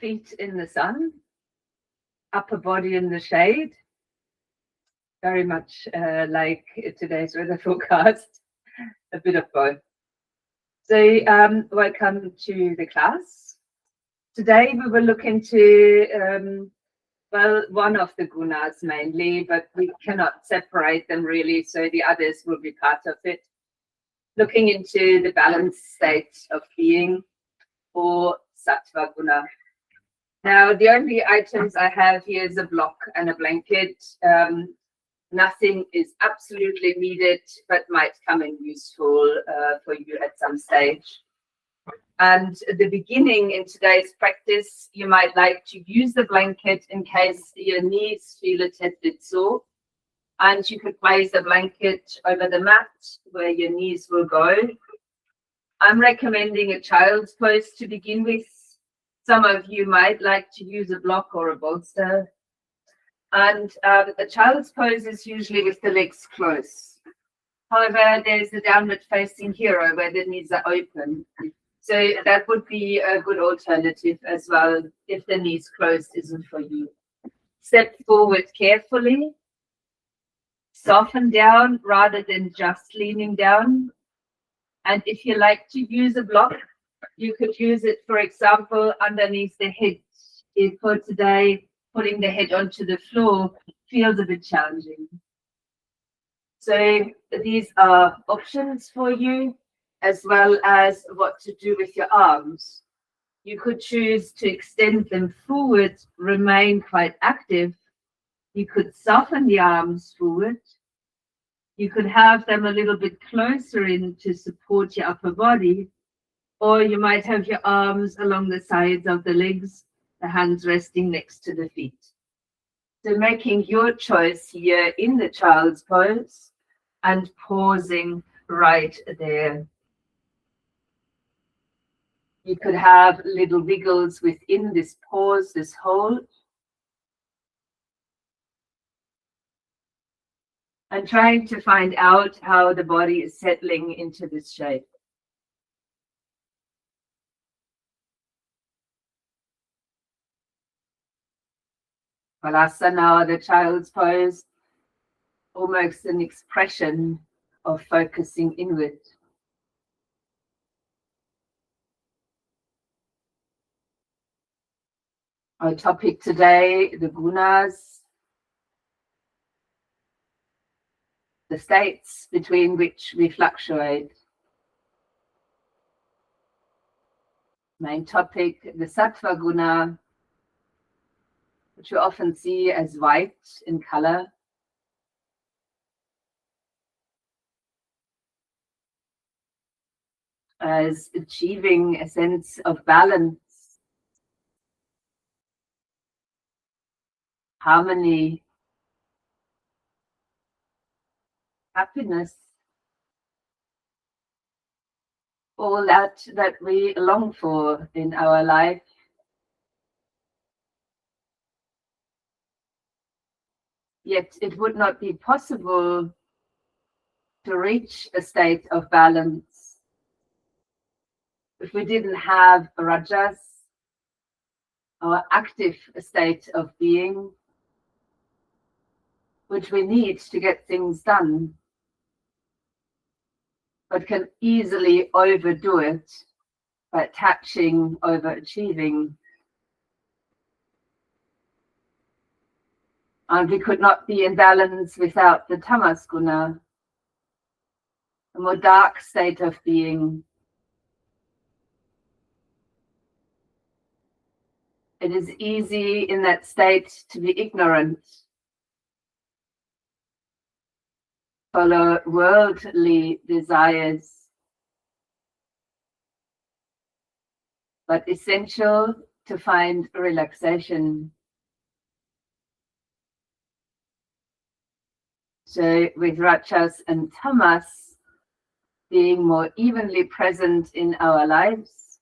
feet in the sun, upper body in the shade, very much like today's weather forecast, a bit of both. So welcome to the class. Today we will look into, well, one of the gunas mainly, but we cannot separate them really, so the others will be part of it. Looking into the balanced state of being, or Sattva Guna. Now, the only items I have here is a block and a blanket. Nothing is absolutely needed, but might come in useful for you at some stage. And at the beginning in today's practice, you might like to use the blanket in case your knees feel a tad bit sore. And you could place the blanket over the mat where your knees will go. I'm recommending a child's pose to begin with. Some of you might like to use a block or a bolster. And the child's pose is usually with the legs close. However, there's the downward facing hero where the knees are open. So that would be a good alternative as well if the knees closed isn't for you. Step forward carefully. Soften down rather than just leaning down. And if you like to use a block, you could use it, for example, underneath the head. If for today, putting the head onto the floor feels a bit challenging. So these are options for you, as well as what to do with your arms. You could choose to extend them forward, remain quite active. You could soften the arms forward. You could have them a little bit closer in to support your upper body, or you might have your arms along the sides of the legs, the hands resting next to the feet. So making your choice here in the child's pose and pausing right there. You could have little wiggles within this pause, this hold. And trying to find out how the body is settling into this shape. Balasana, the child's pose, almost an expression of focusing inward. Our topic today, the gunas, the states between which we fluctuate. Main topic, the Sattva Guna, which you often see as white in color. As achieving a sense of balance, harmony, happiness, all that we long for in our life. Yet it would not be possible to reach a state of balance if we didn't have rajas, our active state of being, which we need to get things done, but can easily overdo it by attaching, overachieving. And we could not be in balance without the tamas guna, a more dark state of being. It is easy in that state to be ignorant, follow worldly desires, but essential to find relaxation. So with rajas and tamas being more evenly present in our lives,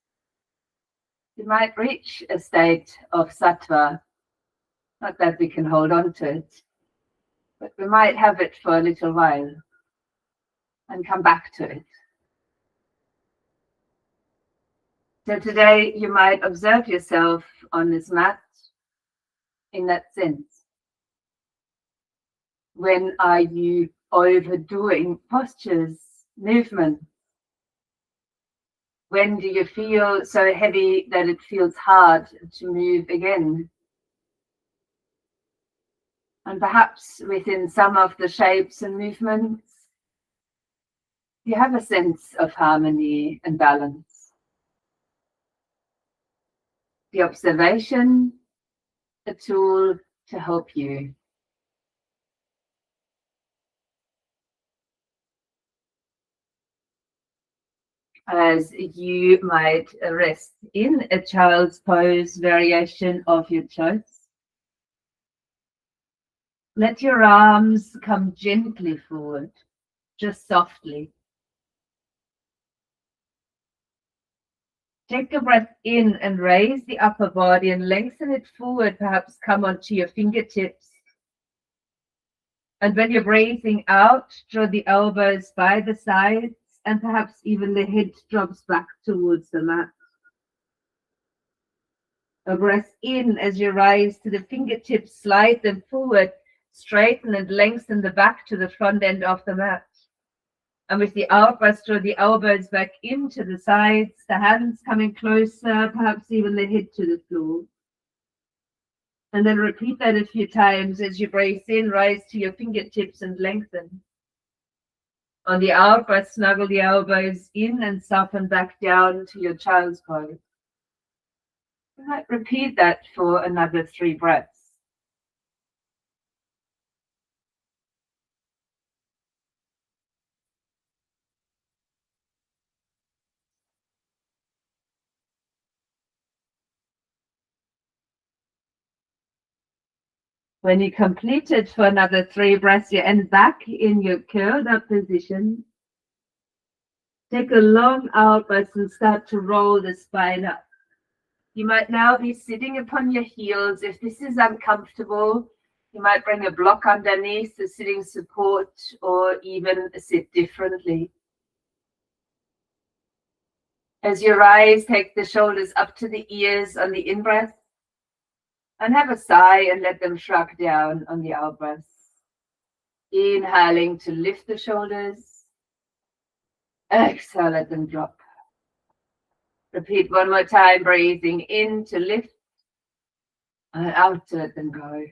we might reach a state of sattva. Not that we can hold on to it, but we might have it for a little while and come back to it. So today you might observe yourself on this mat in that sense? When are you overdoing postures, movement? When do you feel so heavy that it feels hard to move again? And perhaps within some of the shapes and movements, you have a sense of harmony and balance. The observation, a tool to help you. As you might rest in a child's pose variation of your choice, let your arms come gently forward, just softly. Take a breath in and raise the upper body and lengthen it forward, perhaps come onto your fingertips. And when you're breathing out, draw the elbows by the sides and perhaps even the head drops back towards the mat. A breath in as you rise to the fingertips, slide them forward, straighten and lengthen the back to the front end of the mat. And with the out breath, draw the elbows back into the sides, the hands coming closer, perhaps even the head to the floor. And then repeat that a few times as you breathe in, rise to your fingertips and lengthen. On the out breath, snuggle the elbows in and soften back down to your child's pose. You might repeat that for another 3 breaths. When you complete it for another 3 breaths, you end back in your curled up position. Take a long out breath and start to roll the spine up. You might now be sitting upon your heels. If this is uncomfortable, you might bring a block underneath the sitting support or even sit differently. As you rise, take the shoulders up to the ears on the in-breath and have a sigh and let them shrug down on the out-breath. Inhaling to lift the shoulders. Exhale, let them drop. Repeat one more time, breathing in to lift and out to let them go.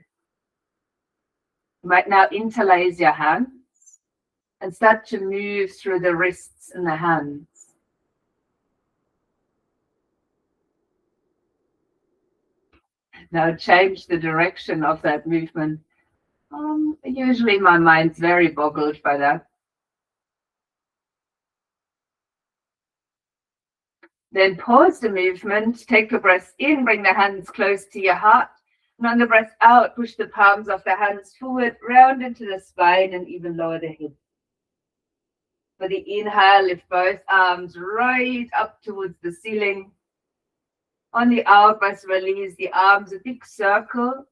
You might now interlace your hands and start to move through the wrists and the hands. Now change the direction of that movement. Usually my mind's very boggled by that. Then pause the movement, take a breath in, bring the hands close to your heart. And on the breath out, push the palms of the hands forward, round into the spine and even lower the head. For the inhale, lift both arms right up towards the ceiling. On the out breath, release the arms, a big circle.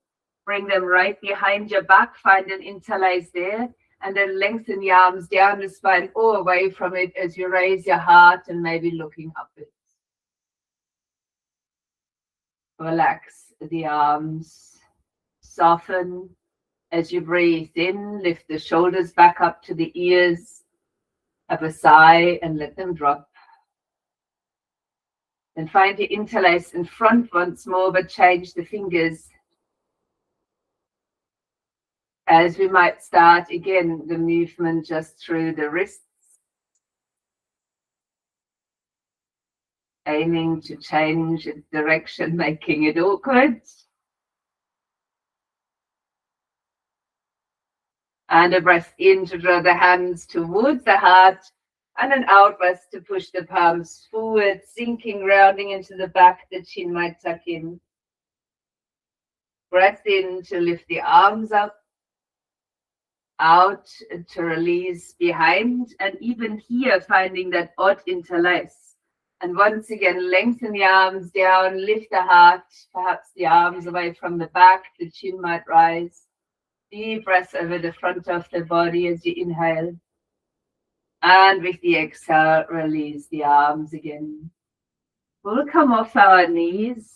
Bring them right behind your back, find an interlace there. And then lengthen the arms down the spine or away from it as you raise your heart and maybe looking upwards. Relax the arms, soften as you breathe in, lift the shoulders back up to the ears, have a sigh and let them drop. Then find your interlace in front once more, but change the fingers. As we might start again the movement just through the wrists, aiming to change its direction, making it awkward. And a breath in to draw the hands towards the heart, and an out breath to push the palms forward, sinking, rounding into the back, the chin might tuck in. Breath in to lift the arms up, out to release behind, and even here finding that odd interlace. And once again, lengthen the arms down, lift the heart, perhaps the arms away from the back, the chin might rise. Deep breath over the front of the body as you inhale. And with the exhale, release the arms again. We'll come off our knees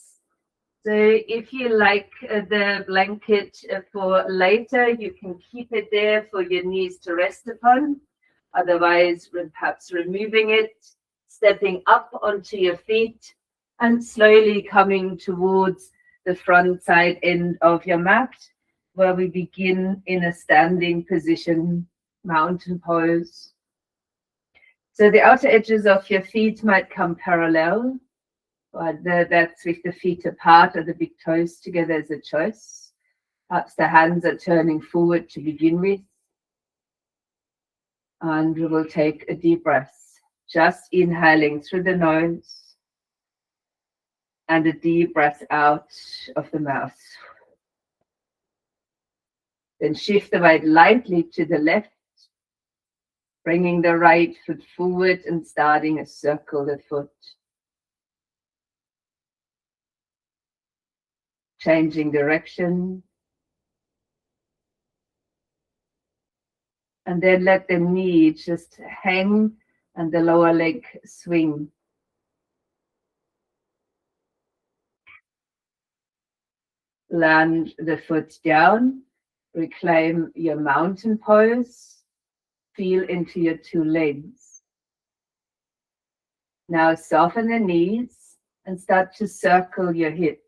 So if you like the blanket for later, you can keep it there for your knees to rest upon. Otherwise, perhaps removing it, stepping up onto your feet, and slowly coming towards the front side end of your mat, where we begin in a standing position, mountain pose. So the outer edges of your feet might come parallel. That's with the feet apart or the big toes together as a choice. Perhaps the hands are turning forward to begin with. And we will take a deep breath, just inhaling through the nose and a deep breath out of the mouth. Then shift the weight lightly to the left, bringing the right foot forward and starting a circle the foot. Changing direction. And then let the knee just hang and the lower leg swing. Land the foot down. Reclaim your mountain pose. Feel into your two legs. Now soften the knees and start to circle your hips.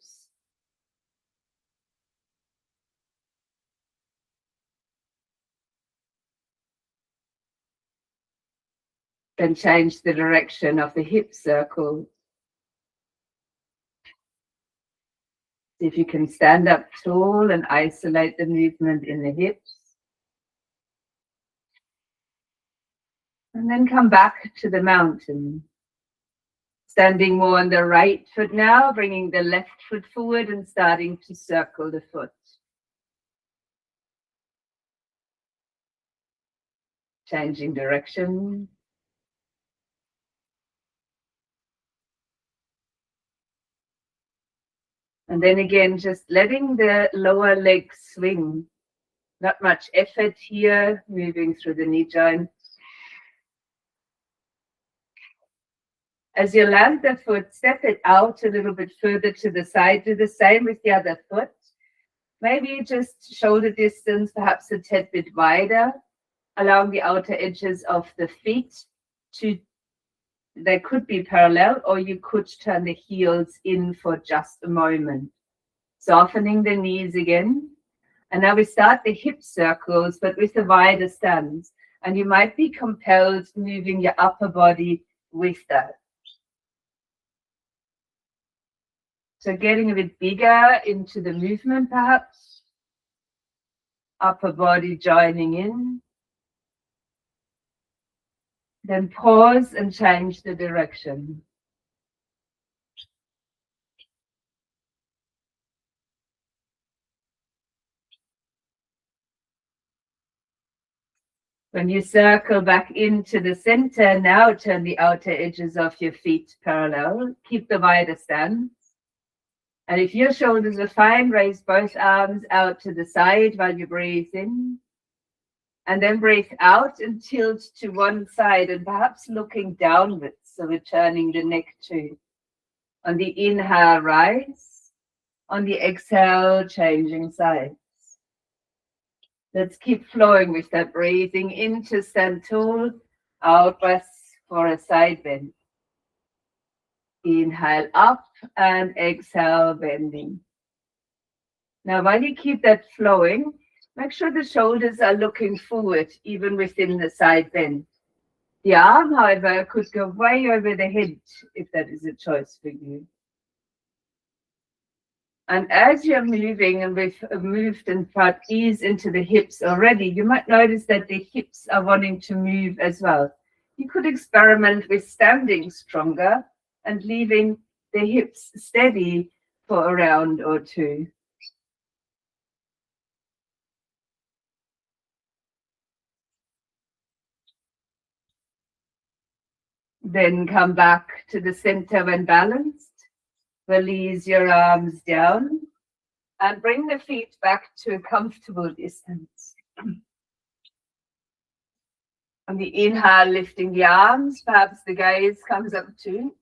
Then change the direction of the hip circle. See if you can stand up tall and isolate the movement in the hips. And then come back to the mountain. Standing more on the right foot now, bringing the left foot forward and starting to circle the foot. Changing direction. And then again, just letting the lower leg swing. Not much effort here, moving through the knee joints. As you land the foot, step it out a little bit further to the side. Do the same with the other foot. Maybe just shoulder distance, perhaps a tad bit wider, allowing the outer edges of the feet to, they could be parallel, or you could turn the heels in for just a moment. Softening the knees again. And now we start the hip circles, but with a wider stance. And you might be compelled moving your upper body with that. So getting a bit bigger into the movement, perhaps. Upper body joining in. Then pause and change the direction. When you circle back into the center, now turn the outer edges of your feet parallel. Keep the wider stance. And if your shoulders are fine, raise both arms out to the side while you breathe in. And then breathe out and tilt to one side and perhaps looking downwards. So we're turning the neck too. On the inhale, rise. On the exhale, changing sides. Let's keep flowing with that, breathing into stand tall, out breath for a side bend. Inhale up and exhale, bending. Now, while you keep that flowing, make sure the shoulders are looking forward, even within the side bend. The arm, however, could go way over the head, if that is a choice for you. And as you're moving, and we've moved and brought ease into the hips already, you might notice that the hips are wanting to move as well. You could experiment with standing stronger and leaving the hips steady for a round or two. Then come back to the center when balanced. Release your arms down and bring the feet back to a comfortable distance. On the inhale, lifting the arms, perhaps the gaze comes up too.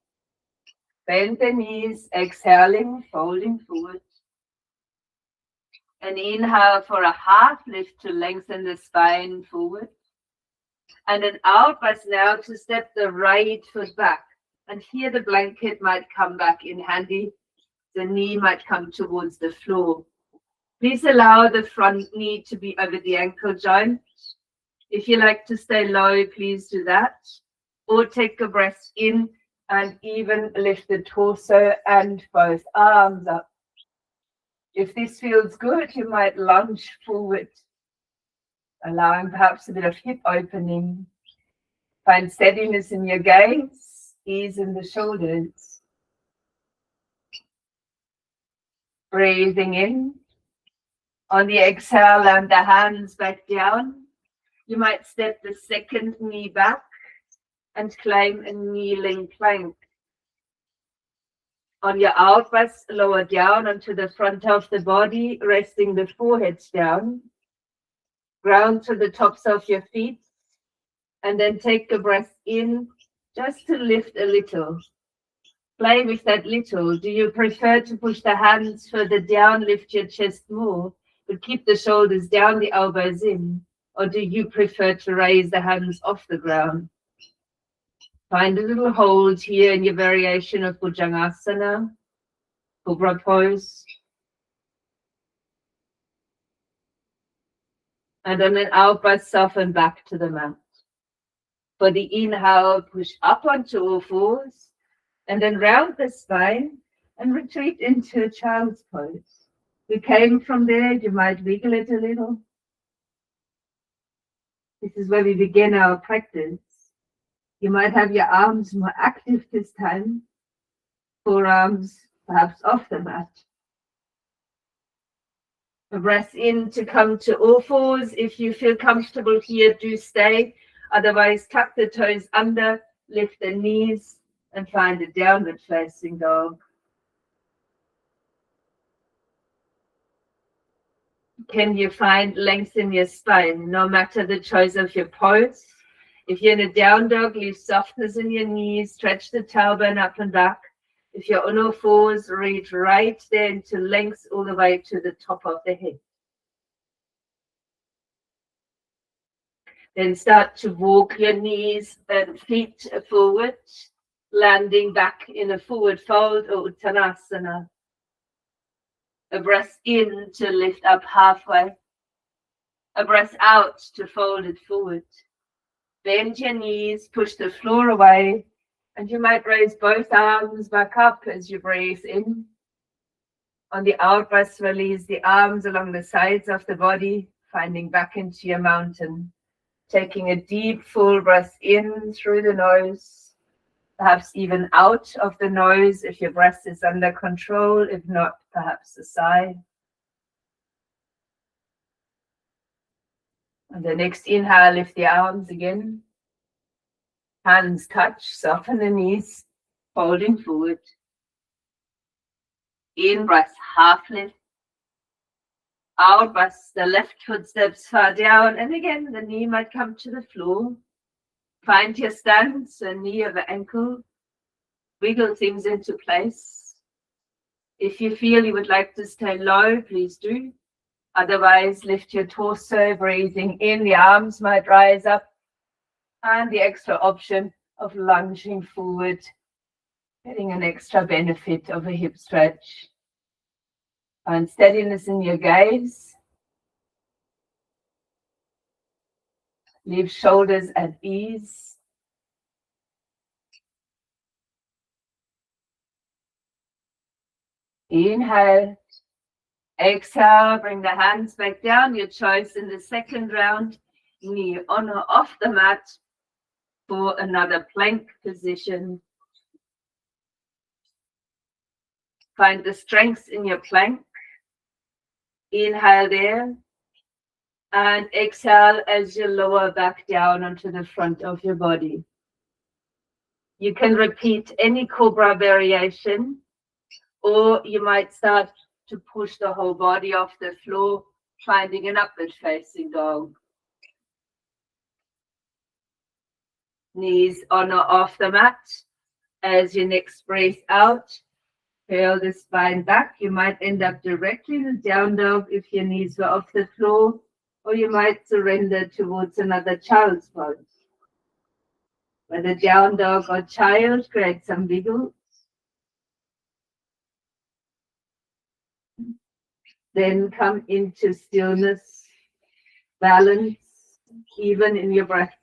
Bend the knees, exhaling, folding forward. An inhale for a half lift to lengthen the spine forward. And an out breath now to step the right foot back. And here the blanket might come back in handy. The knee might come towards the floor. Please allow the front knee to be over the ankle joint. If you like to stay low, please do that. Or take a breath in and even lift the torso and both arms up. If this feels good, you might lunge forward, allowing perhaps a bit of hip opening. Find steadiness in your gaze, ease in the shoulders. Breathing in. On the exhale, land the hands back down. You might step the second knee back and claim a kneeling plank. On your out breath, lower down onto the front of the body, resting the forehead down. Ground to the tops of your feet. And then take a breath in, just to lift a little. Play with that little. Do you prefer to push the hands further down, lift your chest more, but keep the shoulders down, the elbows in? Or do you prefer to raise the hands off the ground? Find a little hold here in your variation of Bhujangasana, Cobra pose. And on an out breath, soften back to the mat. For the inhale, push up onto all fours, and then round the spine and retreat into a child's pose. We came from there, you might wiggle it a little. This is where we begin our practice. You might have your arms more active this time, forearms perhaps off the mat. A breath in to come to all fours. If you feel comfortable here, do stay. Otherwise, tuck the toes under, lift the knees, and find a downward facing dog. Can you find length in your spine, no matter the choice of your pose? If you're in a down dog, leave softness in your knees, stretch the tailbone up and back. If you're on all fours, reach right there into length all the way to the top of the head. Then start to walk your knees and feet forward, landing back in a forward fold or Uttanasana. A breath in to lift up halfway. A breath out to fold it forward. Bend your knees, push the floor away, and you might raise both arms back up as you breathe in. On the out breath, release the arms along the sides of the body, finding back into your mountain. Taking a deep, full breath in through the nose, perhaps even out of the nose if your breath is under control, if not, perhaps a sigh. On the next inhale, lift the arms again. Hands touch, soften the knees, folding forward. In breath, half lift. Out breath, the left foot steps far down, and again the knee might come to the floor. Find your stance, a knee over ankle. Wiggle things into place. If you feel you would like to stay low, please do. Otherwise, lift your torso, breathing in. The arms might rise up. And the extra option of lunging forward, getting an extra benefit of a hip stretch. Find steadiness in your gaze. Leave shoulders at ease. Inhale. Exhale, bring the hands back down. Your choice in the second round. Knee on or off the mat for another plank position. Find the strength in your plank. Inhale there. And exhale as you lower back down onto the front of your body. You can repeat any cobra variation, or you might start to push the whole body off the floor, finding an upward facing dog. Knees on or off the mat. As your next breath out, curl the spine back. You might end up directly in a down dog if your knees were off the floor, or you might surrender towards another child's pose. Whether down dog or child, create some wiggle. Then come into stillness, balance, even in your breath.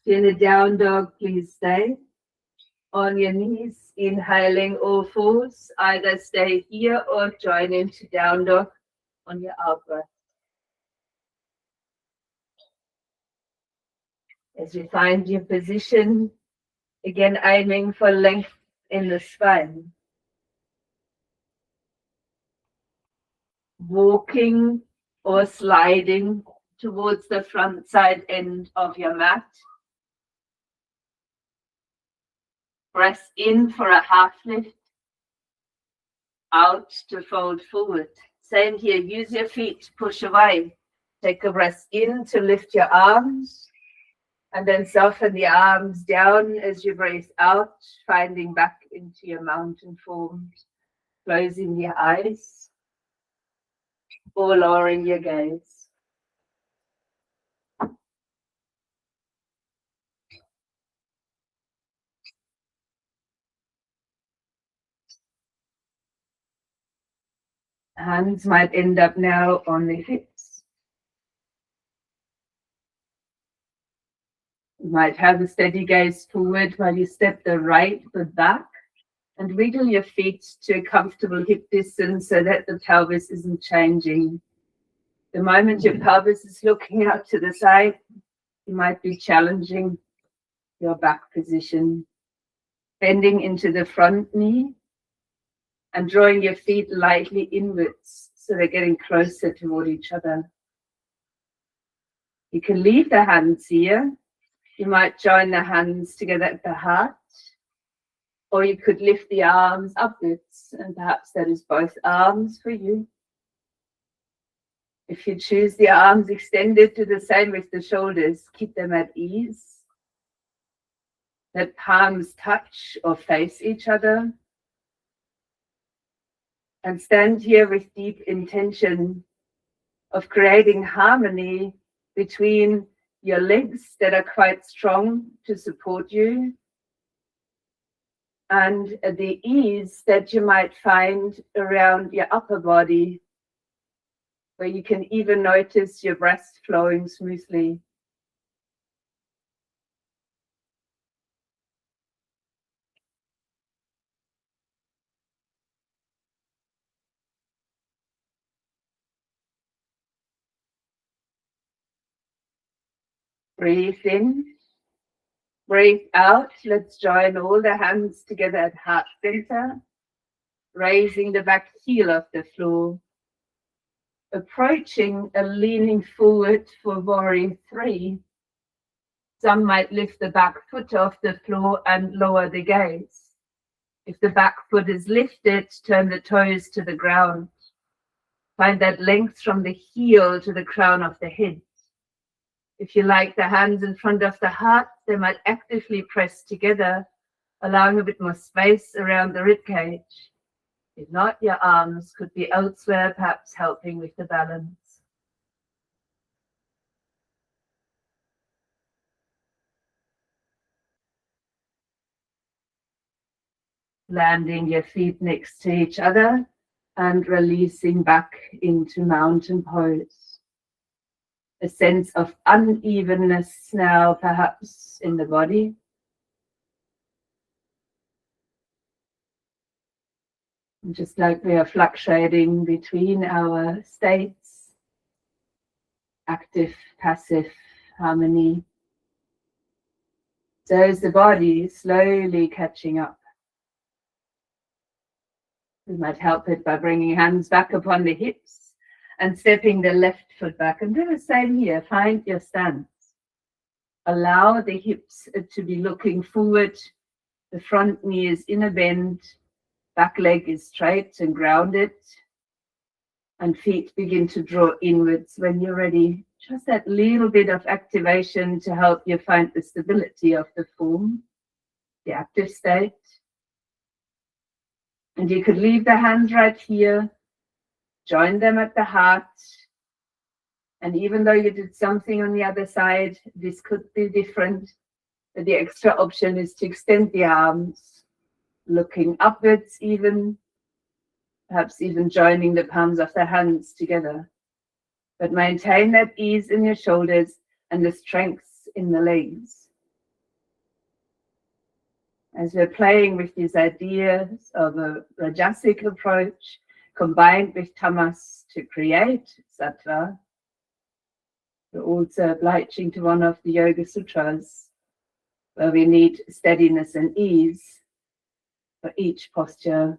In a down dog, please stay on your knees, inhaling all fours. Either stay here or join into down dog on your out breath. As you find your position, again aiming for length in the spine. Walking or sliding towards the front side end of your mat. Press in for a half lift. Out to fold forward. Same here, use your feet to push away. Take a breath in to lift your arms. And then soften the arms down as you breathe out, finding back into your mountain form. Closing your eyes or lowering your gaze. Hands might end up now on the hips. You might have a steady gaze forward while you step the right foot back and wiggle your feet to a comfortable hip distance so that the pelvis isn't changing. The moment your pelvis is looking out to the side, you might be challenging your back position, bending into the front knee and drawing your feet lightly inwards so they're getting closer toward each other. You can leave the hands here. You might join the hands together at the heart, or you could lift the arms upwards, and perhaps that is both arms for you. If you choose the arms extended, do the same with the shoulders. Keep them at ease. Let palms touch or face each other. And stand here with deep intention of creating harmony between your legs that are quite strong to support you and the ease that you might find around your upper body, where you can even notice your breath flowing smoothly. Breathe in, breathe out. Let's join all the hands together at heart center, raising the back heel off the floor, approaching a leaning forward for warrior 3. Some might lift the back foot off the floor and lower the gaze. If the back foot is lifted, turn the toes to the ground. Find that length from the heel to the crown of the head. If you like the hands in front of the heart, they might actively press together, allowing a bit more space around the rib cage. If not, your arms could be elsewhere, perhaps helping with the balance. Landing your feet next to each other and releasing back into mountain pose. A sense of unevenness now, perhaps, in the body. And just like we are fluctuating between our states, active, passive, harmony. So is the body slowly catching up. We might help it by bringing hands back upon the hips and stepping the left foot back. And do the same here. Find your stance. Allow the hips to be looking forward. The front knee is in a bend. Back leg is straight and grounded. And feet begin to draw inwards when you're ready. Just that little bit of activation to help you find the stability of the form, the active state. And you could leave the hands right here, join them at the heart. And even though you did something on the other side, this could be different. But the extra option is to extend the arms, looking upwards even, perhaps even joining the palms of the hands together. But maintain that ease in your shoulders and the strength in the legs. As we're playing with these ideas of a Rajasic approach combined with Tamas to create Sattva, we're also obliging to one of the Yoga Sutras where we need steadiness and ease for each posture.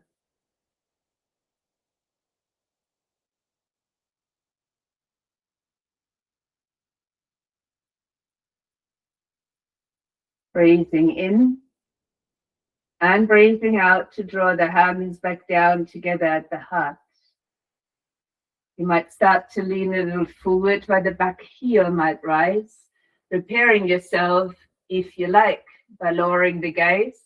Breathing in and breathing out to draw the hands back down together at the heart. You might start to lean a little forward where the back heel might rise, preparing yourself, if you like, by lowering the gaze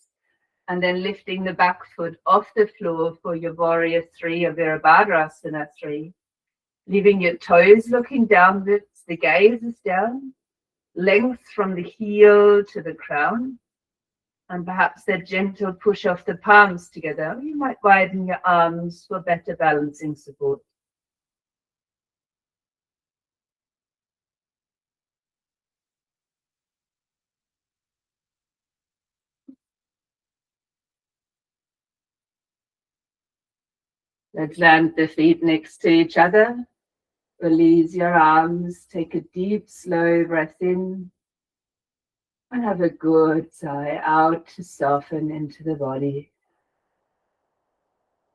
and then lifting the back foot off the floor for your Warrior 3 or Virabhadrasana 3. Leaving your toes looking downwards, the gaze is down, length from the heel to the crown, and perhaps that gentle push of the palms together. You might widen your arms for better balancing support. Let's land the feet next to each other. Release your arms. Take a deep, slow breath in. And have a good sigh out to soften into the body.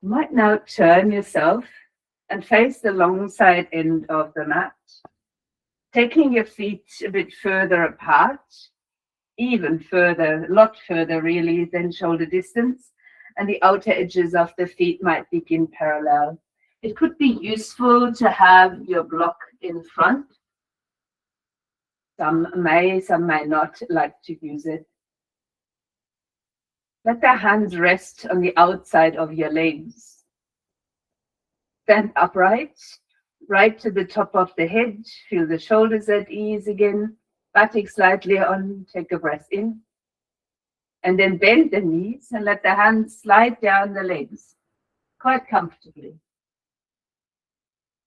You might now turn yourself and face the long side end of the mat. Taking your feet a bit further apart, even further, a lot further really than shoulder distance. And the outer edges of the feet might begin parallel. It could be useful to have your block in front. Some may not like to use it. Let the hands rest on the outside of your legs. Stand upright, right to the top of the head. Feel the shoulders at ease again. Batik slightly on, take a breath in. And then bend the knees and let the hands slide down the legs quite comfortably.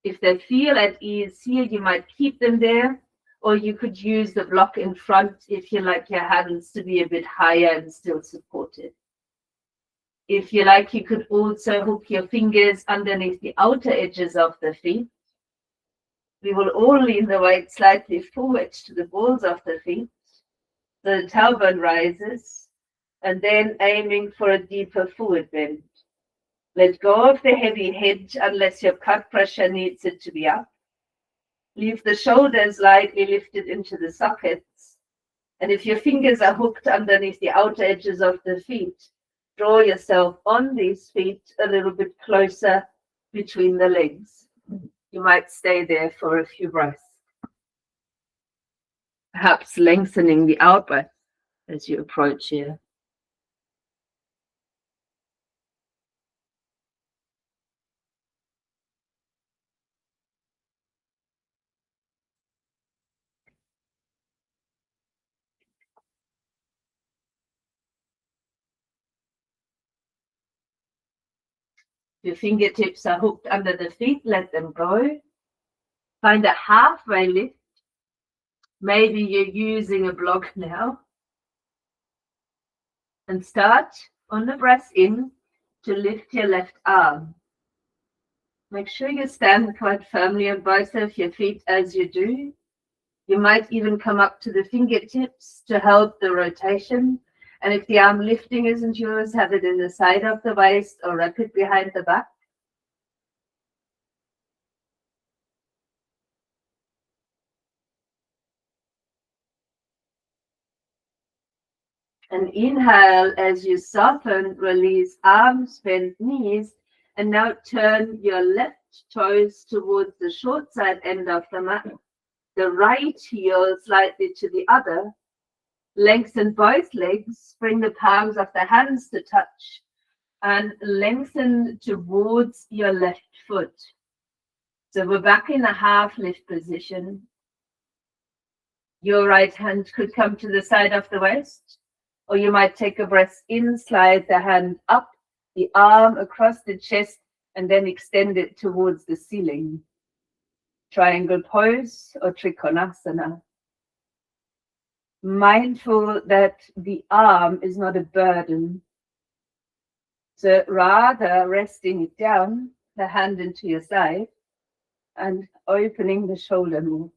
If they feel at ease here, you might keep them there, or you could use the block in front if you like your hands to be a bit higher and still supported. If you like, you could also hook your fingers underneath the outer edges of the feet. We will all lean the weight slightly forward to the balls of the feet. The tailbone rises, and then aiming for a deeper forward bend. Let go of the heavy head unless your cut pressure needs it to be up. Leave the shoulders lightly lifted into the sockets. And if your fingers are hooked underneath the outer edges of the feet, draw yourself on these feet a little bit closer between the legs. You might stay there for a few breaths. Perhaps lengthening the out breath as you approach here. Your fingertips are hooked under the feet, let them go. Find a halfway lift. Maybe you're using a block now. And start on the breath in to lift your left arm. Make sure you stand quite firmly on both of your feet as you do. You might even come up to the fingertips to help the rotation. And if the arm lifting isn't yours, have it in the side of the waist or wrap it behind the back. And inhale as you soften, release arms, bend knees, and now turn your left toes towards the short side end of the mat, the right heel slightly to the other. Lengthen both legs, bring the palms of the hands to touch, and lengthen towards your left foot. So we're back in a half lift position. Your right hand could come to the side of the waist, or you might take a breath in, slide the hand up, the arm across the chest, and then extend it towards the ceiling. Triangle pose or Trikonasana. Mindful that the arm is not a burden. So rather resting it down, the hand into your side, and opening the shoulder more.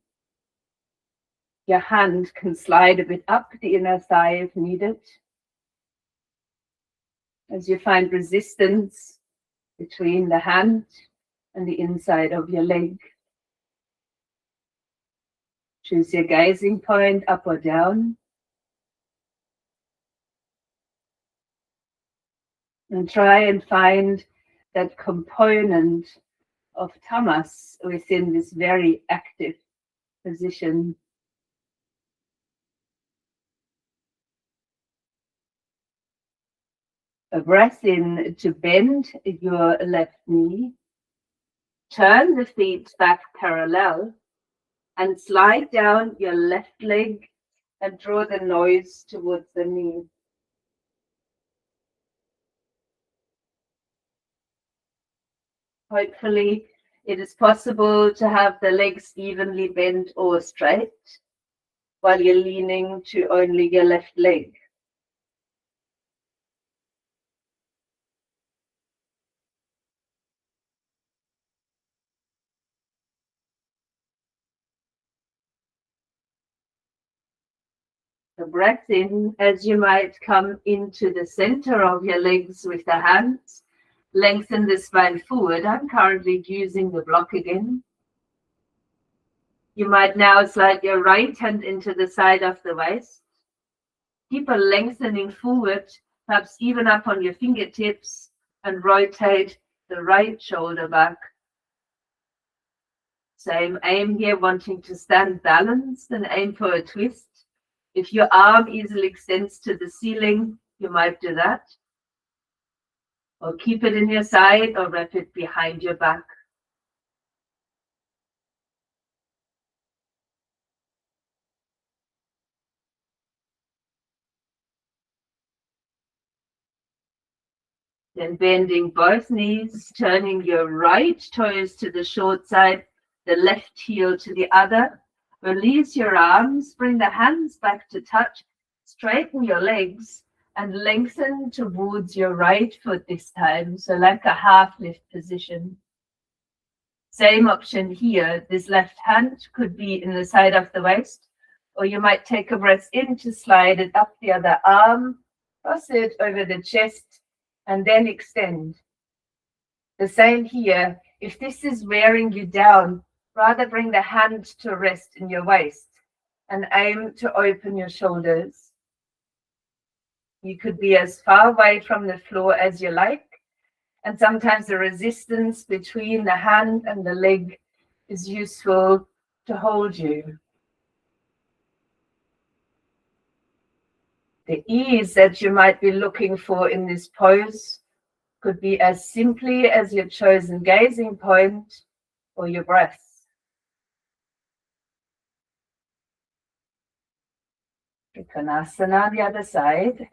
Your hand can slide a bit up the inner thigh if needed. As you find resistance between the hand and the inside of your leg. Choose your gazing point, up or down. And try and find that component of tamas within this very active position. A breath in to bend your left knee. Turn the feet back parallel and slide down your left leg and draw the nose towards the knee. Hopefully, it is possible to have the legs evenly bent or straight while you're leaning to only your left leg. The breath in as you might come into the center of your legs with the hands. Lengthen the spine forward. I'm currently using the block again. You might now slide your right hand into the side of the waist. Keep a lengthening forward, perhaps even up on your fingertips, and rotate the right shoulder back. Same aim here, wanting to stand balanced and aim for a twist. If your arm easily extends to the ceiling, you might do that. Or keep it in your side or wrap it behind your back. Then bending both knees, turning your right toes to the short side, the left heel to the other. Release your arms, bring the hands back to touch, straighten your legs, and lengthen towards your right foot this time, so like a half lift position. Same option here. This left hand could be in the side of the waist, or you might take a breath in to slide it up the other arm, cross it over the chest, and then extend. The same here. If this is wearing you down, rather bring the hand to rest in your waist and aim to open your shoulders. You could be as far away from the floor as you like, and sometimes the resistance between the hand and the leg is useful to hold you. The ease that you might be looking for in this pose could be as simply as your chosen gazing point or your breath. Trikonasana on the other side.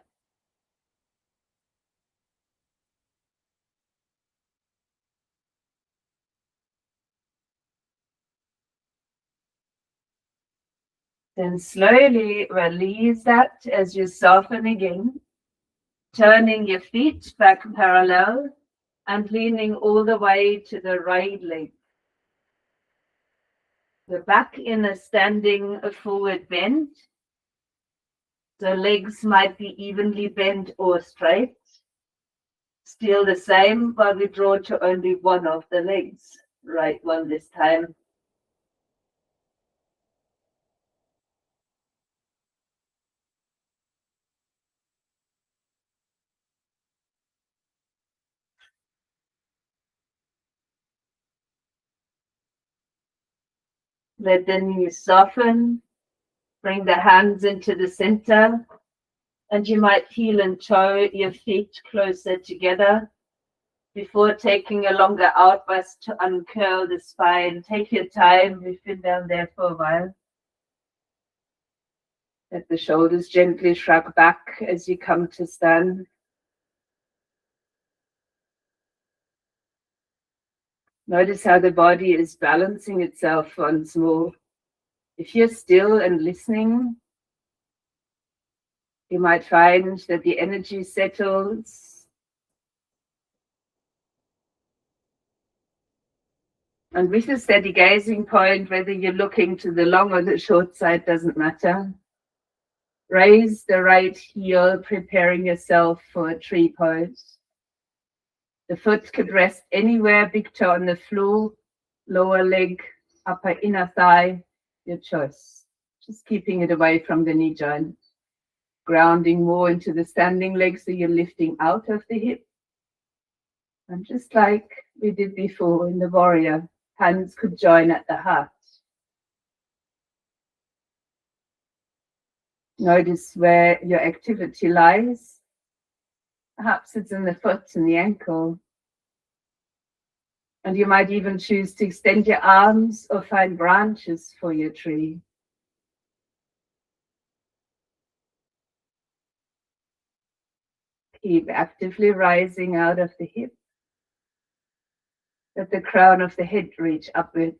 Then slowly release that as you soften again, turning your feet back parallel and leaning all the way to the right leg. We're back in a standing forward bend. The legs might be evenly bent or straight. Still the same, but we draw to only one of the legs. Right one this time. Let the knees soften. Bring the hands into the center. And you might heel and toe your feet closer together. Before taking a longer outburst to uncurl the spine, take your time. We've been down there for a while. Let the shoulders gently shrug back as you come to stand. Notice how the body is balancing itself once more. If you're still and listening, you might find that the energy settles. And with a steady gazing point, whether you're looking to the long or the short side doesn't matter. Raise the right heel, preparing yourself for a tree pose. The foot could rest anywhere, big toe on the floor, lower leg, upper inner thigh, your choice. Just keeping it away from the knee joint. Grounding more into the standing leg so you're lifting out of the hip. And just like we did before in the warrior, hands could join at the heart. Notice where your activity lies. Perhaps it's in the foot and the ankle. And you might even choose to extend your arms or find branches for your tree. Keep actively rising out of the hip. Let the crown of the head reach upwards.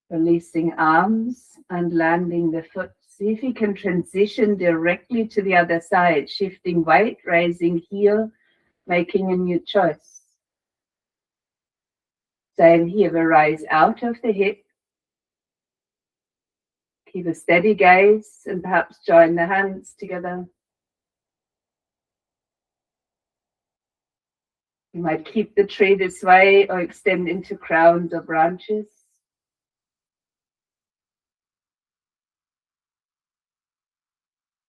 Releasing arms and landing the foot. See if you can transition directly to the other side, shifting weight, raising heel, making a new choice. Same here, we rise out of the hip. Keep a steady gaze and perhaps join the hands together. You might keep the tree this way or extend into crowns or branches.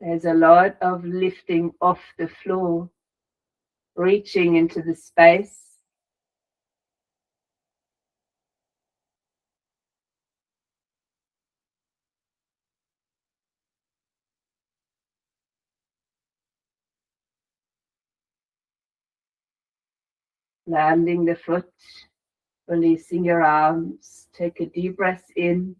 There's a lot of lifting off the floor, reaching into the space. Landing the foot, releasing your arms. Take a deep breath in.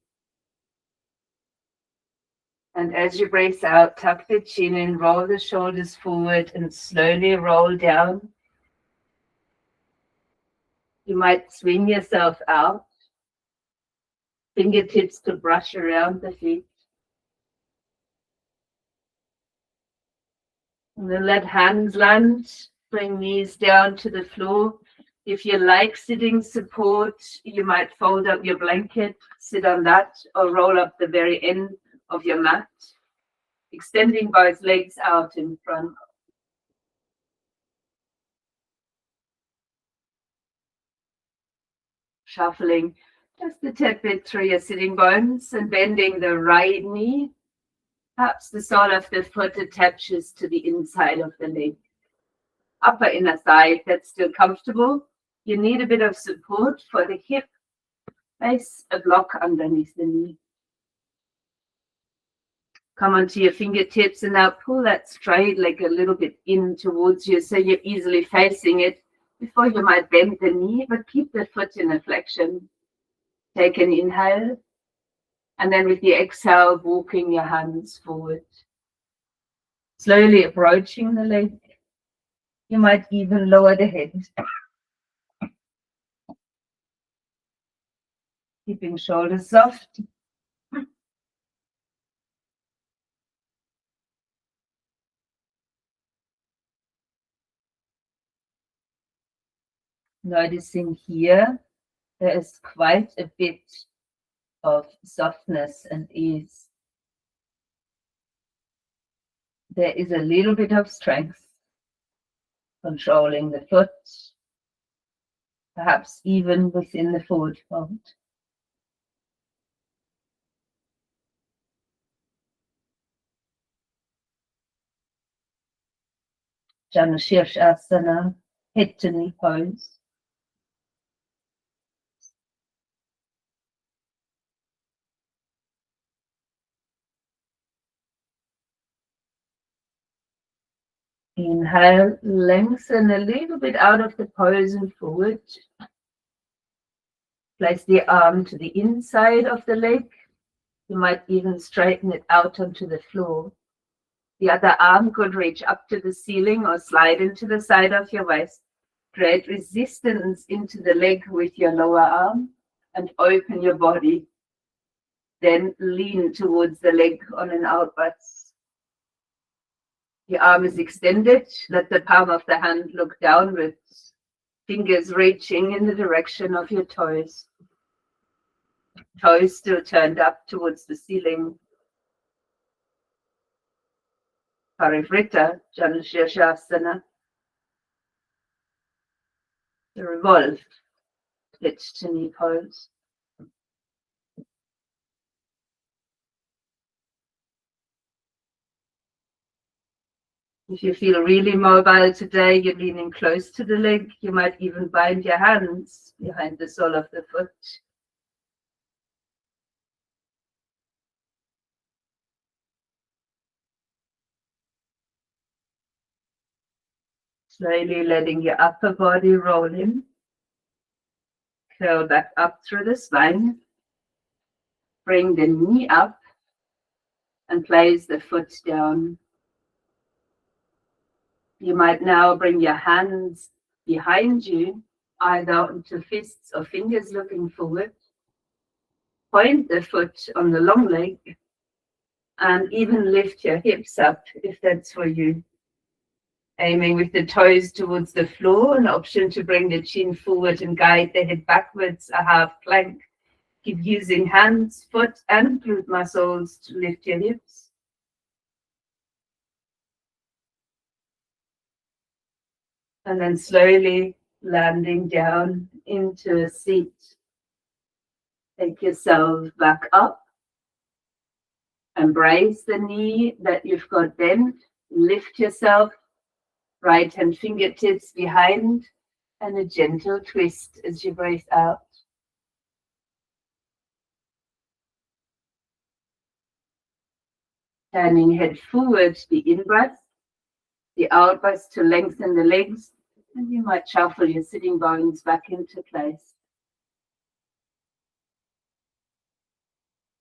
And as you breathe out, tuck the chin in, roll the shoulders forward and slowly roll down. You might swing yourself out. Fingertips to brush around the feet. And then let hands land. Bring knees down to the floor. If you like sitting support, you might fold up your blanket, sit on that, or roll up the very end of your mat, extending both legs out in front. Shuffling just a tad bit through your sitting bones and bending the right knee. Perhaps the sole of the foot attaches to the inside of the leg. Upper inner thigh, if that's still comfortable. You need a bit of support for the hip. Place a block underneath the knee. Come onto your fingertips and now pull that straight leg a little bit in towards you so you're easily facing it. Before you might bend the knee, but keep the foot in a flexion. Take an inhale. And then with the exhale, walking your hands forward. Slowly approaching the leg. You might even lower the head. Keeping shoulders soft. Noticing here, there is quite a bit of softness and ease. There is a little bit of strength, controlling the foot, perhaps even within the forward fold. Shirshasana, head to knee pose. Inhale, lengthen a little bit out of the pose and forward. Place the arm to the inside of the leg. You might even straighten it out onto the floor. The other arm could reach up to the ceiling or slide into the side of your waist. Create resistance into the leg with your lower arm and open your body. Then lean towards the leg on an outwards. The arm is extended. Let the palm of the hand look downwards. Fingers reaching in the direction of your toes. Toes still turned up towards the ceiling. Parivrita, Shirshasana. The revolved head to knee pose. If you feel really mobile today, you're leaning close to the leg. You might even bind your hands behind the sole of the foot. Slowly letting your upper body roll in. Curl back up through the spine. Bring the knee up and place the foot down. You might now bring your hands behind you, either into fists or fingers looking forward. Point the foot on the long leg and even lift your hips up if that's for you. Aiming with the toes towards the floor, an option to bring the chin forward and guide the head backwards, a half plank. Keep using hands, foot and glute muscles to lift your hips. And then slowly landing down into a seat. Take yourself back up. Embrace the knee that you've got bent. Lift yourself. Right hand fingertips behind. And a gentle twist as you breathe out. Turning head forward, the in-breath. The out-breath to lengthen the legs. And you might shuffle your sitting bones back into place.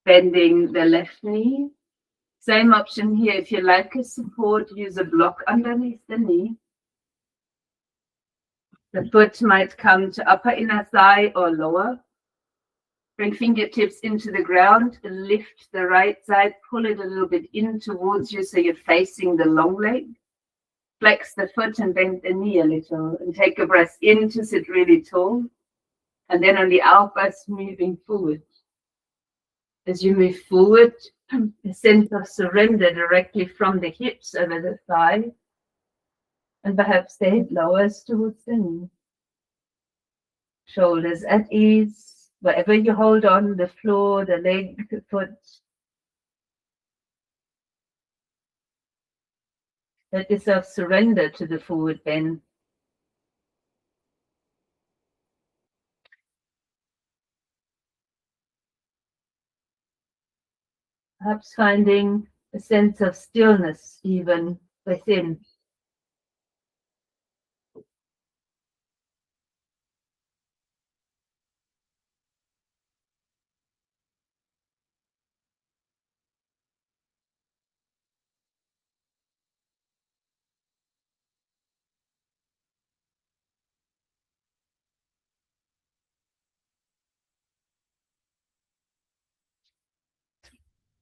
Bending the left knee. Same option here. If you like a support, use a block underneath the knee. The foot might come to upper inner thigh or lower. Bring fingertips into the ground. Lift the right side. Pull it a little bit in towards you so you're facing the long leg. Flex the foot and bend the knee a little. And take a breath in to sit really tall. And then on the out breath, moving forward. As you move forward, a sense of surrender directly from the hips over the thigh. And perhaps the head lowers towards the knee. Shoulders at ease. Wherever you hold on, the floor, the leg, the foot. Let yourself surrender to the forward bend. Perhaps finding a sense of stillness even within.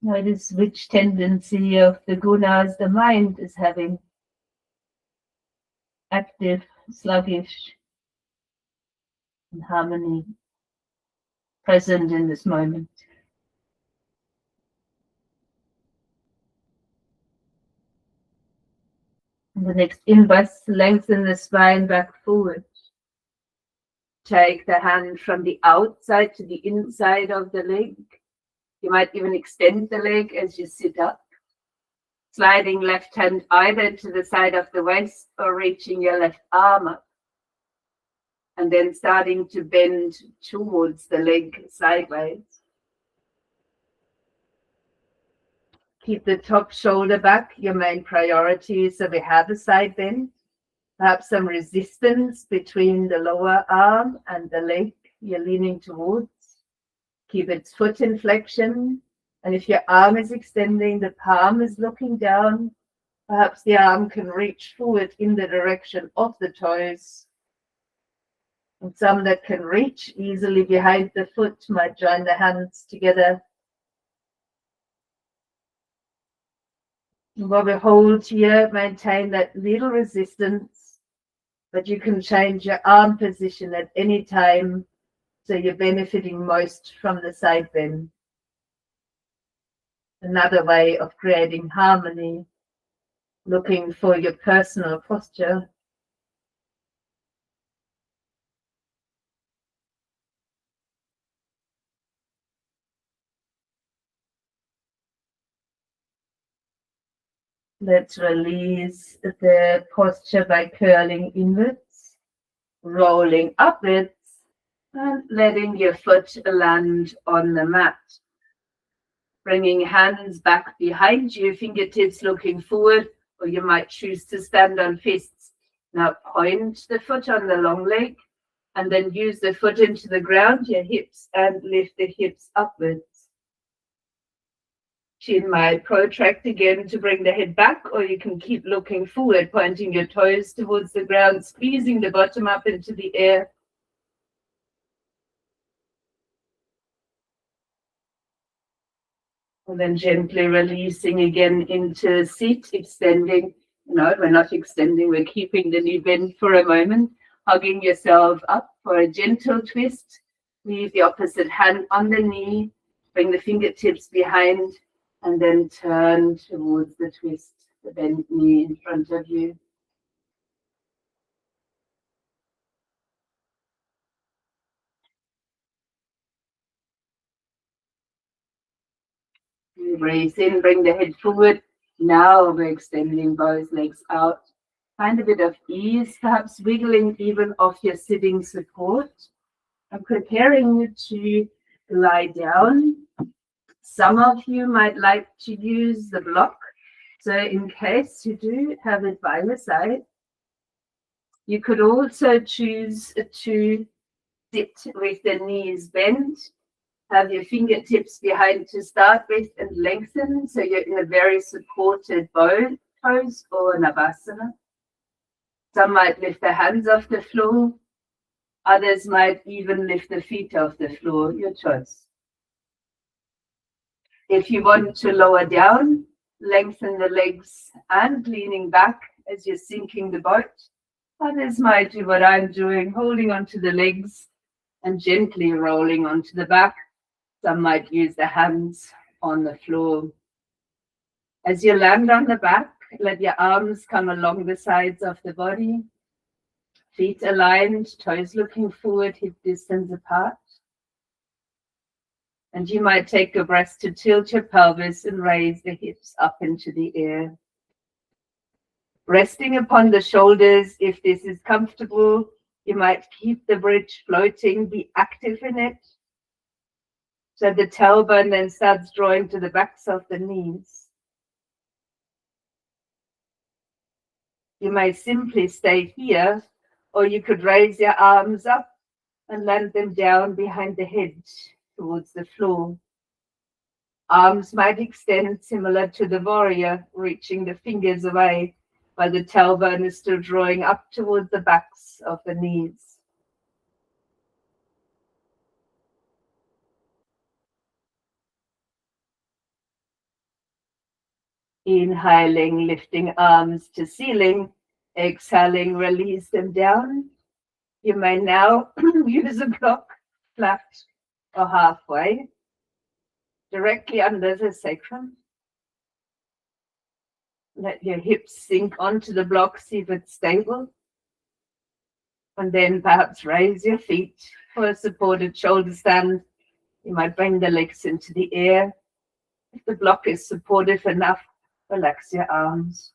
Notice which tendency of the gunas the mind is having. Active, sluggish, in harmony, present in this moment. And the next in-breath, lengthen the spine back forward. Take the hand from the outside to the inside of the leg. You might even extend the leg as you sit up. Sliding left hand either to the side of the waist or reaching your left arm up. And then starting to bend towards the leg sideways. Keep the top shoulder back, your main priority. So we have a side bend. Perhaps some resistance between the lower arm and the leg you're leaning towards. Keep its foot in flexion. And if your arm is extending, the palm is looking down. Perhaps the arm can reach forward in the direction of the toes. And some that can reach easily behind the foot might join the hands together. And while we hold here, maintain that little resistance, but you can change your arm position at any time, so you're benefiting most from the side bend. Another way of creating harmony, looking for your personal posture. Let's release the posture by curling inwards, rolling upwards, and letting your foot land on the mat. Bringing hands back behind you, fingertips looking forward, or you might choose to stand on fists. Now point the foot on the long leg, and then use the foot into the ground, your hips, and lift the hips upwards. Chin might protract again to bring the head back, or you can keep looking forward, pointing your toes towards the ground, squeezing the bottom up into the air. And then gently releasing again into seat, extending. No, we're not extending, we're keeping the knee bent for a moment. Hugging yourself up for a gentle twist. Leave the opposite hand on the knee, bring the fingertips behind, and then turn towards the twist, the bent knee in front of you. You breathe in, bring the head forward. Now we're extending both legs out. Find a bit of ease, perhaps wiggling even off your sitting support. I'm preparing you to lie down. Some of you might like to use the block. So in case you do have it by your side, you could also choose to sit with the knees bent. Have your fingertips behind to start with and lengthen, so you're in a very supported bow pose or navasana. Some might lift the hands off the floor. Others might even lift the feet off the floor, your choice. If you want to lower down, lengthen the legs and leaning back as you're sinking the boat. Others might do what I'm doing, holding onto the legs and gently rolling onto the back. Some might use the hands on the floor. As you land on the back, let your arms come along the sides of the body. Feet aligned, toes looking forward, hip distance apart. And you might take a breath to tilt your pelvis and raise the hips up into the air. Resting upon the shoulders, if this is comfortable, you might keep the bridge floating, be active in it. So the tailbone then starts drawing to the backs of the knees. You may simply stay here, or you could raise your arms up and land them down behind the head towards the floor. Arms might extend similar to the warrior, reaching the fingers away, while the tailbone is still drawing up towards the backs of the knees. Inhaling, lifting arms to ceiling. Exhaling, release them down. You may now use a block flat or halfway, directly under the sacrum. Let your hips sink onto the block, see if it's stable. And then perhaps raise your feet for a supported shoulder stand. You might bring the legs into the air. If the block is supportive enough, Relax your arms.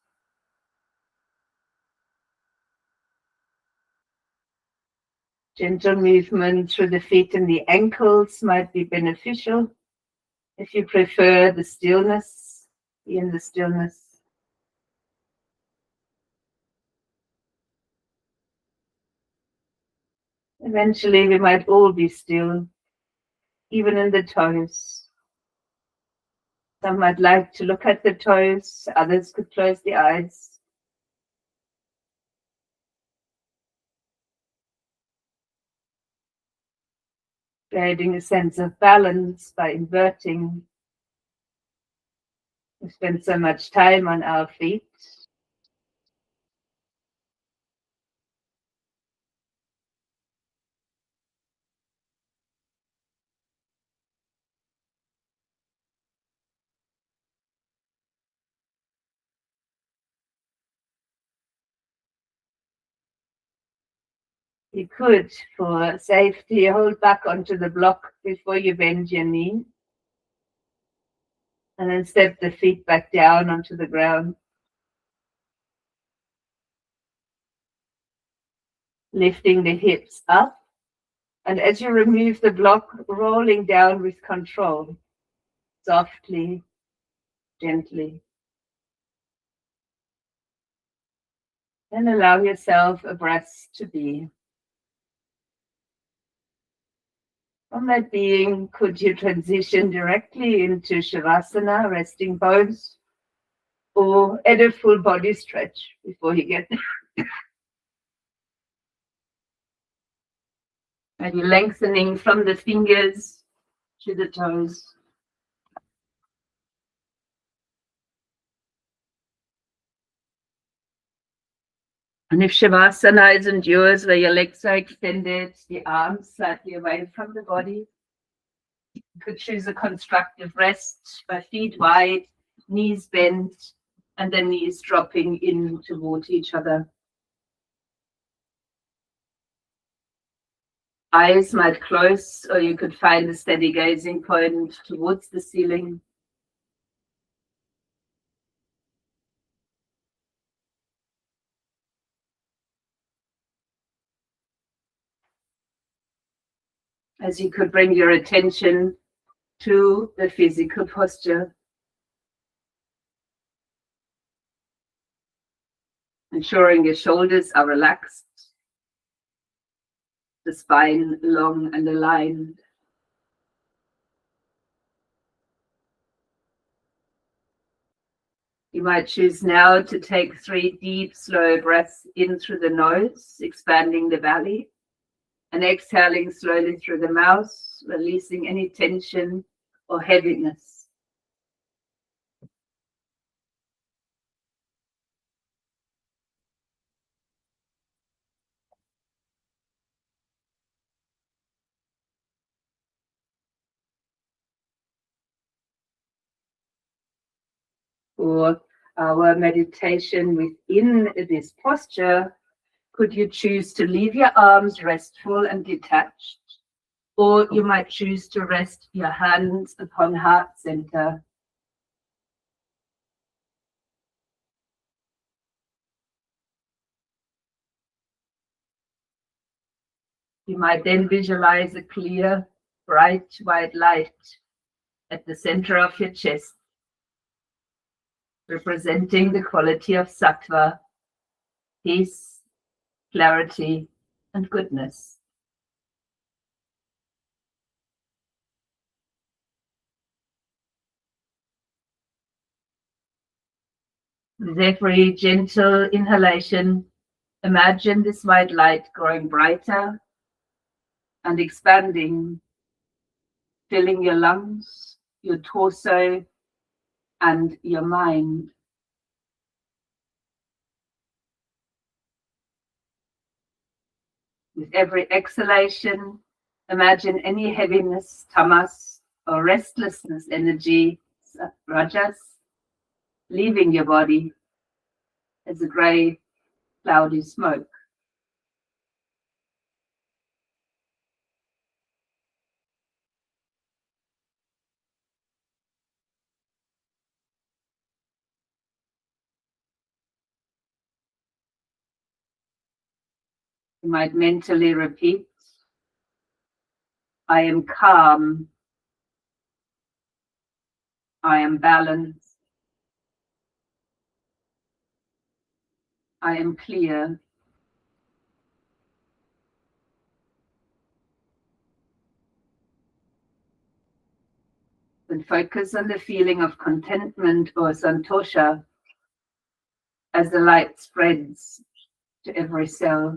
Gentle movement through the feet and the ankles might be beneficial. If you prefer the stillness, be in the stillness. Eventually we might all be still, even in the toes. Some might like to look at the toes, others could close the eyes. Creating a sense of balance by inverting. We spend so much time on our feet. You could, for safety, hold back onto the block before you bend your knee. And then step the feet back down onto the ground. Lifting the hips up. And as you remove the block, rolling down with control. Softly, gently. And allow yourself a breath to be. From that being, could you transition directly into Shavasana, resting pose, or add a full body stretch before you get there? Maybe lengthening from the fingers to the toes. And if Shavasana isn't yours, where your legs are extended, the arms slightly away from the body, you could choose a constructive rest by feet wide, knees bent, and the knees dropping in toward each other. Eyes might close, or you could find a steady gazing point towards the ceiling. As you could bring your attention to the physical posture, ensuring your shoulders are relaxed, the spine long and aligned. You might choose now to take 3 deep, slow breaths in through the nose, expanding the belly, and exhaling slowly through the mouth, releasing any tension or heaviness. For our meditation within this posture, could you choose to leave your arms restful and detached? Or you might choose to rest your hands upon heart center. You might then visualize a clear, bright white light at the center of your chest, representing the quality of Sattva, peace, clarity, and goodness. With every gentle inhalation, imagine this white light growing brighter and expanding, filling your lungs, your torso, and your mind. With every exhalation, imagine any heaviness, tamas, or restlessness energy, rajas, leaving your body as a grey, cloudy smoke. You might mentally repeat, I am calm, I am balanced, I am clear. Then focus on the feeling of contentment or santosha as the light spreads to every cell.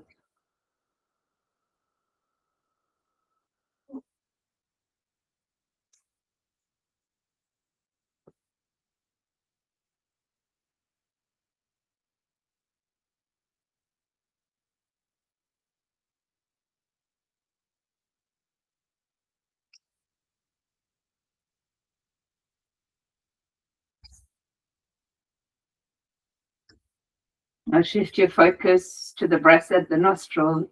Now shift your focus to the breath at the nostril.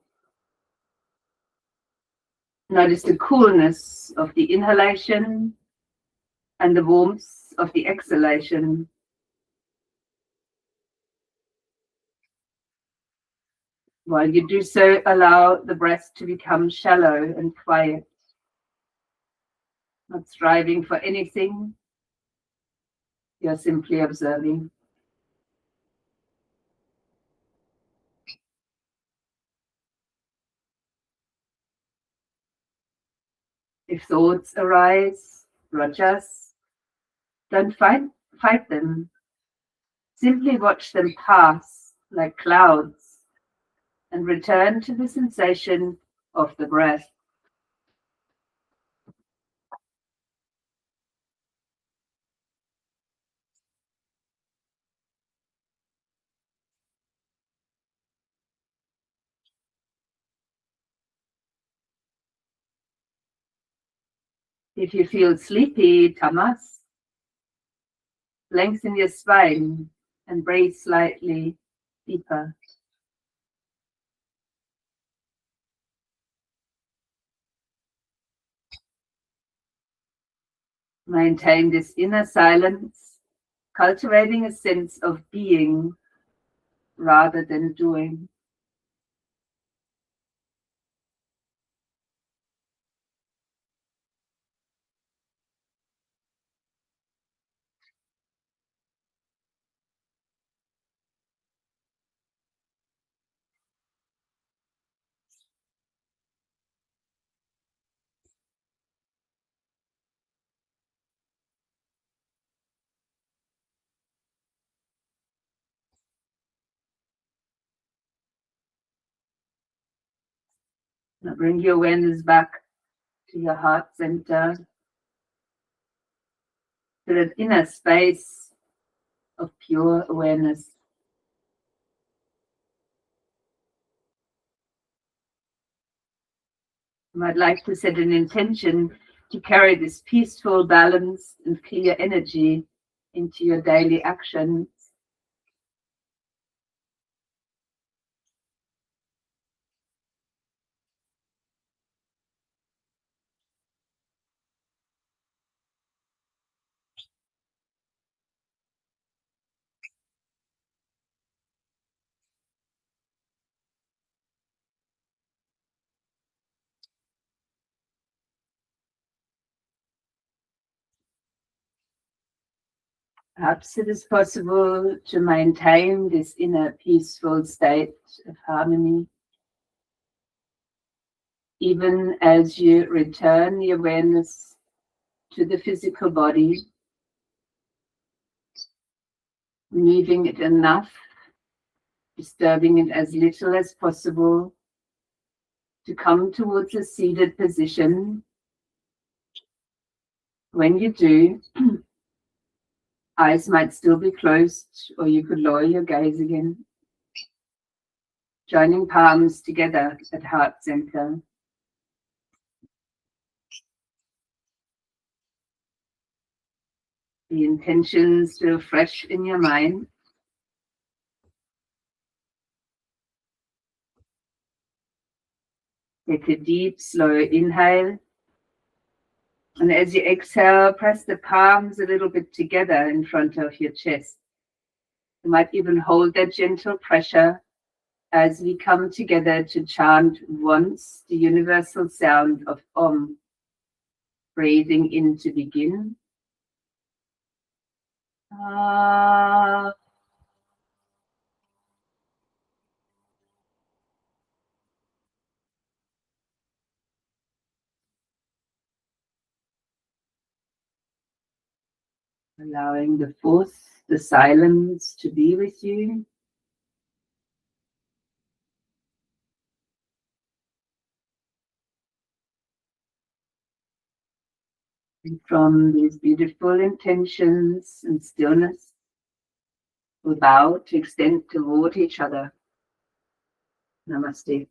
Notice the coolness of the inhalation and the warmth of the exhalation. While you do so, allow the breath to become shallow and quiet, not striving for anything. You're simply observing. If thoughts arise, rajas, don't fight them. Simply watch them pass like clouds and return to the sensation of the breath. If you feel sleepy, tamas, lengthen your spine and breathe slightly deeper. Maintain this inner silence, cultivating a sense of being rather than doing. Now bring your awareness back to your heart center, to that inner space of pure awareness. You might like to set an intention to carry this peaceful, balanced, and clear energy into your daily actions. Perhaps it is possible to maintain this inner peaceful state of harmony, even as you return the awareness to the physical body, moving it enough, disturbing it as little as possible, to come towards a seated position. When you do, eyes might still be closed, or you could lower your gaze again. Joining palms together at heart center. The intentions still fresh in your mind. Take a deep, slow inhale. And as you exhale, press the palms a little bit together in front of your chest. You might even hold that gentle pressure as we come together to chant once the universal sound of Om, breathing in to begin. Allowing the force, the silence to be with you. And from these beautiful intentions and stillness, we bow to extend toward each other. Namaste.